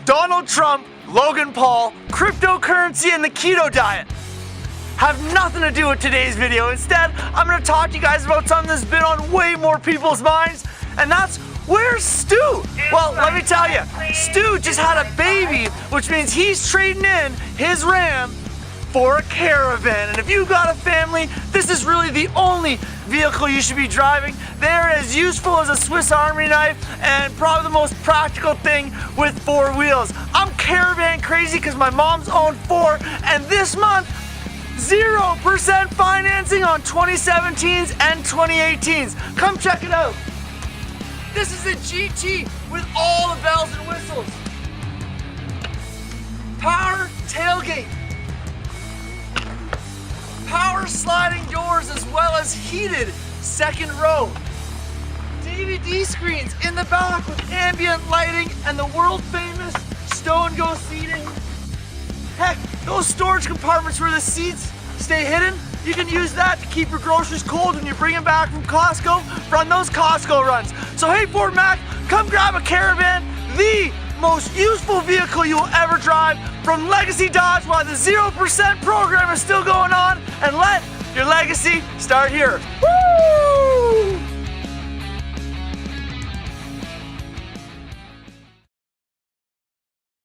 Donald Trump, Logan Paul, cryptocurrency, and the keto diet have nothing to do with today's video. Instead, I'm gonna talk to you guys about something that's been on way more people's minds, and that's where's Stu? Well, let me tell you, Stu just had a baby, which means he's trading in his Ram for a Caravan. And if you've got a family, this is really the only vehicle you should be driving. They're as useful as a Swiss Army knife and probably the most practical thing with four wheels. I'm Caravan crazy because my mom's owned four, and this month, 0% financing on 2017s and 2018s. Come check it out. This is a GT with all the bells and whistles. Power tailgate. Power sliding doors as well as heated second row. DVD screens in the back with ambient lighting and the world famous stow-n-go seating. Heck, those storage compartments where the seats stay hidden, you can use that to keep your groceries cold when you bring them back from Costco, run those Costco runs. So hey Fort Mac, come grab a Caravan, the most useful vehicle you will ever drive from Legacy Dodge while the 0% program is still going on, and let your legacy start here. Woo!